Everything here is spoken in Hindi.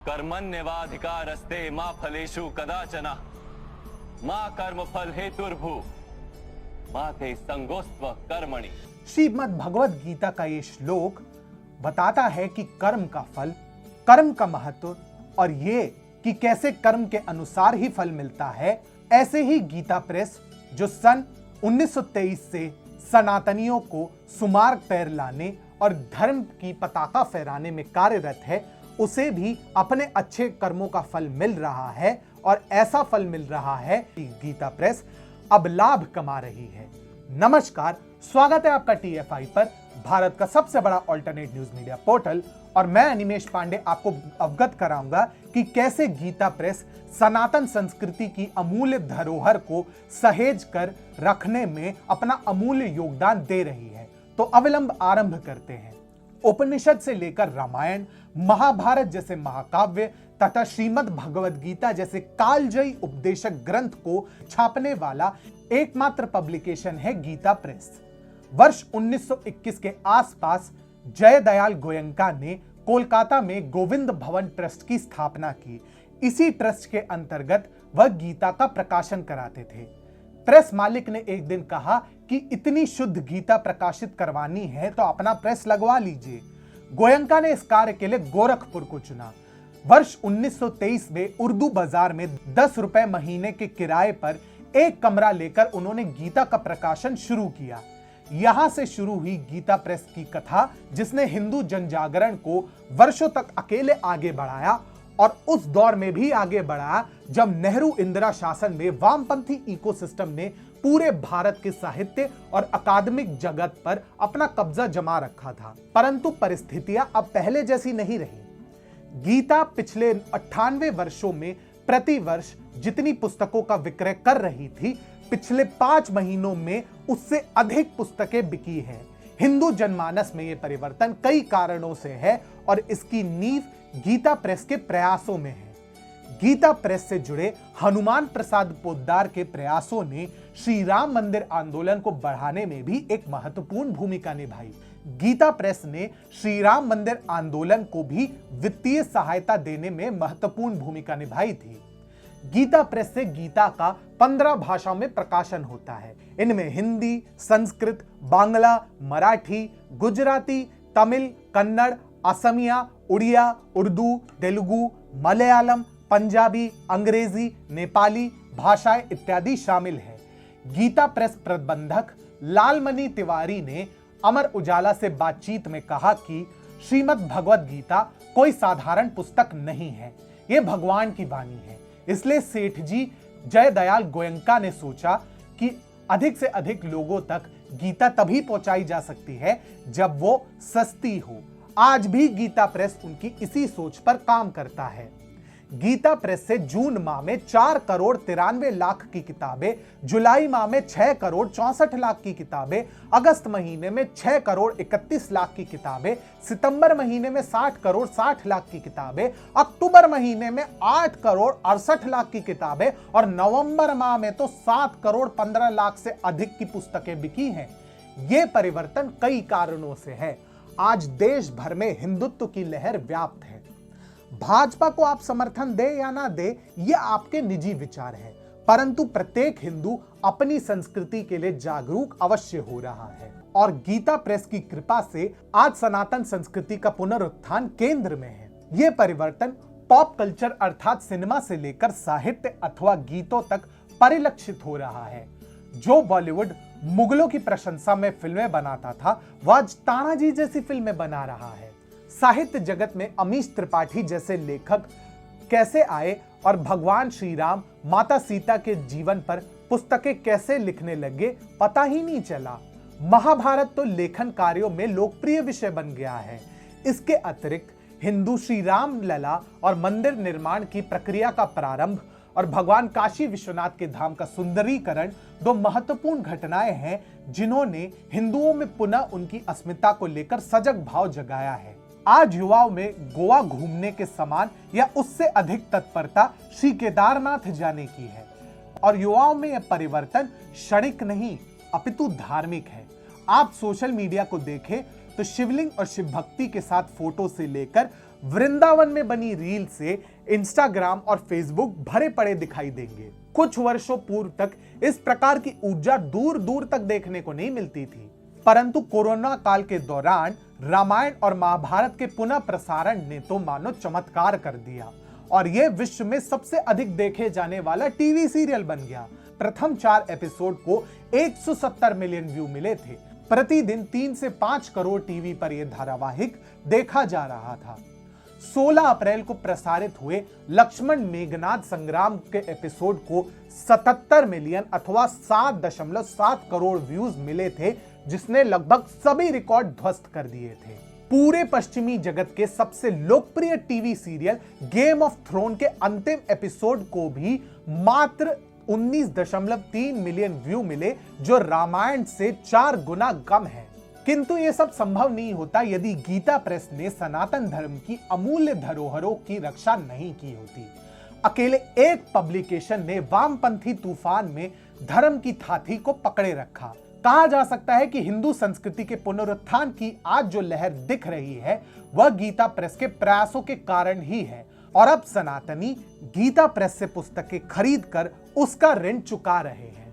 कर्मण्येवाधिकारस्ते मा फलेषु कदाचन मा कर्मफल हेतुर्भु मा ते संगोस्त्व कर्मणि। श्रीमद् भगवद गीता का ये श्लोक बताता है कि कर्म का फल, कर्म का महत्व और ये कि कैसे कर्म के अनुसार ही फल मिलता है। ऐसे ही गीता प्रेस जो सन 1923 से सनातनियों को सुमार्ग पैर लाने और धर्म की पताका फहराने में कार्यरत है, उसे भी अपने अच्छे कर्मों का फल मिल रहा है और ऐसा फल मिल रहा है कि गीता प्रेस अब लाभ कमा रही है। नमस्कार, स्वागत है आपका TFI पर, भारत का सबसे बड़ा ऑल्टरनेट न्यूज मीडिया पोर्टल, और मैं अनिमेश पांडे आपको अवगत कराऊंगा कि कैसे गीता प्रेस सनातन संस्कृति की अमूल्य धरोहर को सहेज कर रखने में अपना अमूल्य योगदान दे रही है। तो अविलंब आरंभ करते हैं। उपनिषद से लेकर रामायण, महाभारत जैसे महाकाव्य तथा श्रीमद् भगवद गीता जैसे कालजयी उपदेशक ग्रंथ को छापने वाला एकमात्र पब्लिकेशन है गीता प्रेस। वर्ष 1921 के आसपास जयदयाल गोयंका ने कोलकाता में गोविंद भवन ट्रस्ट की स्थापना की। इसी ट्रस्ट के अंतर्गत वह गीता का प्रकाशन कराते थे। प्रेस मालिक ने एक दिन कहा कि इतनी शुद्ध गीता प्रकाशित करवानी है तो अपना प्रेस लगवा लीजिए। गोयंका ने इस कार्य के लिए गोरखपुर को चुना। वर्ष 1923 में उर्दू बाजार में 10 रुपए महीने के किराए पर एक कमरा लेकर उन्होंने गीता का प्रकाशन शुरू किया। यहां से शुरू हुई गीता प्रेस की कथा, जिसने हिंदू जनजागरण को वर्षों तक अकेले आगे बढ़ाया और उस दौर में भी आगे बढ़ाया जब नेहरू इंदिरा शासन में वामपंथी इकोसिस्टम ने पूरे भारत के साहित्य और अकादमिक जगत पर अपना कब्जा जमा रखा था। परंतु परिस्थितियां अब पहले जैसी नहीं रही। गीता पिछले 98 वर्षों में प्रति वर्ष जितनी पुस्तकों का विक्रय कर रही थी, पिछले 5 महीनों में उससे अधिक पुस्तकें बिकी हैं। हिंदू जनमानस में यह परिवर्तन कई कारणों से है और इसकी नींव गीता प्रेस के प्रयासों में है। गीता प्रेस से जुड़े हनुमान प्रसाद पोद्दार के प्रयासों ने श्री राम मंदिर आंदोलन को बढ़ाने में भी एक महत्वपूर्ण भूमिका निभाई। गीता प्रेस ने श्री राम मंदिर आंदोलन को भी वित्तीय सहायता देने में महत्वपूर्ण भूमिका निभाई थी। गीता प्रेस से गीता का 15 भाषाओं में प्रकाशन होता है। इनमें हिंदी, संस्कृत, बांग्ला, मराठी, गुजराती, तमिल, कन्नड़, असमिया, उड़िया, उर्दू, तेलुगु, मलयालम, पंजाबी, अंग्रेजी, नेपाली भाषाएं इत्यादि शामिल है। गीता प्रेस प्रबंधक लालमणि तिवारी ने अमर उजाला से बातचीत में कहा कि श्रीमद् भगवद गीता कोई साधारण पुस्तक नहीं है, यह भगवान की वाणी है। इसलिए सेठ जी जयदयाल गोयंका ने सोचा कि अधिक से अधिक लोगों तक गीता तभी पहुंचाई जा सकती है जब वो सस्ती हो। आज भी गीता प्रेस उनकी इसी सोच पर काम करता है। गीता प्रेस से जून माह में 4 करोड़ 93 लाख की किताबें, जुलाई माह में 6 करोड़ 64 लाख की किताबें, अगस्त महीने में 6 करोड़ 31 लाख की किताबें, सितंबर महीने में 60 करोड़ 60 लाख की किताबें, अक्टूबर महीने में 8 करोड़ 68 लाख की किताबें और नवंबर माह में तो 7 करोड़ 15 लाख से अधिक की पुस्तकें बिकी हैं। ये परिवर्तन कई कारणों से है। आज देश भर में हिंदुत्व की लहर व्याप्त है। भाजपा को आप समर्थन दे या ना दे, ये आपके निजी विचार है, परंतु प्रत्येक हिंदू अपनी संस्कृति के लिए जागरूक अवश्य हो रहा है और गीता प्रेस की कृपा से आज सनातन संस्कृति का पुनरुत्थान केंद्र में है। ये परिवर्तन पॉप कल्चर अर्थात सिनेमा से लेकर साहित्य अथवा गीतों तक परिलक्षित हो रहा है। जो बॉलीवुड मुगलों की प्रशंसा में फिल्में बनाता था, वह आज तानाजी जैसी फिल्में बना रहा है। साहित्य जगत में अमीश त्रिपाठी जैसे लेखक कैसे आए और भगवान श्री राम, माता सीता के जीवन पर पुस्तकें कैसे लिखने लगे, पता ही नहीं चला। महाभारत तो लेखन कार्यों में लोकप्रिय विषय बन गया है। इसके अतिरिक्त हिंदू श्री राम लला और मंदिर निर्माण की प्रक्रिया का प्रारंभ और भगवान काशी विश्वनाथ के धाम का सुंदरीकरण 2 महत्वपूर्ण घटनाएं हैं जिन्होंने हिंदुओं में पुनः उनकी अस्मिता को लेकर सजग भाव जगाया है। आज युवाओं में गोवा घूमने के समान या उससे अधिक तत्परता श्री केदारनाथ जाने की है और युवाओं में यह परिवर्तन क्षणिक नहीं अपितु धार्मिक है। आप सोशल मीडिया को देखें तो शिवलिंग और शिव भक्ति के साथ फोटो से लेकर वृंदावन में बनी रील से इंस्टाग्राम और फेसबुक भरे पड़े दिखाई देंगे। कुछ वर्षों पूर्व तक इस प्रकार की ऊर्जा दूर दूर तक देखने को नहीं मिलती थी, परंतु कोरोना काल के दौरान रामायण और महाभारत के पुनः प्रसारण ने तो मानो चमत्कार कर दिया और यह विश्व में सबसे अधिक देखे जाने वाला टीवी सीरियल बन गया। प्रथम 4 एपिसोड को 170 मिलियन व्यू मिले थे। प्रतिदिन 3 से 5 करोड़ टीवी पर यह धारावाहिक देखा जा रहा था। 16 अप्रैल को प्रसारित हुए लक्ष्मण मेघनाद संग्राम के एपिसोड को 77 मिलियन अथवा 7.7 करोड़ व्यूज मिले थे, जिसने लगभग सभी रिकॉर्ड ध्वस्त कर दिए थे। पूरे पश्चिमी जगत के सबसे लोकप्रिय TV serial game of throne के अंतिम एपिसोड को भी मात्र 19.3 मिलियन व्यू मिले, जो रामायण से 4 गुना कम है। किंतु यह सब संभव नहीं होता यदि गीता प्रेस ने सनातन धर्म की अमूल्य धरोहरों की रक्षा नहीं की होती। अकेले एक पब्लिकेशन ने वामपंथी तूफान में धर्म की थाती को पकड़े रखा। कहा जा सकता है कि हिंदू संस्कृति के पुनरुत्थान की आज जो लहर दिख रही है वह गीता प्रेस के प्रयासों के कारण ही है, और अब सनातनी गीता प्रेस से पुस्तकें खरीद कर उसका ऋण चुका रहे हैं।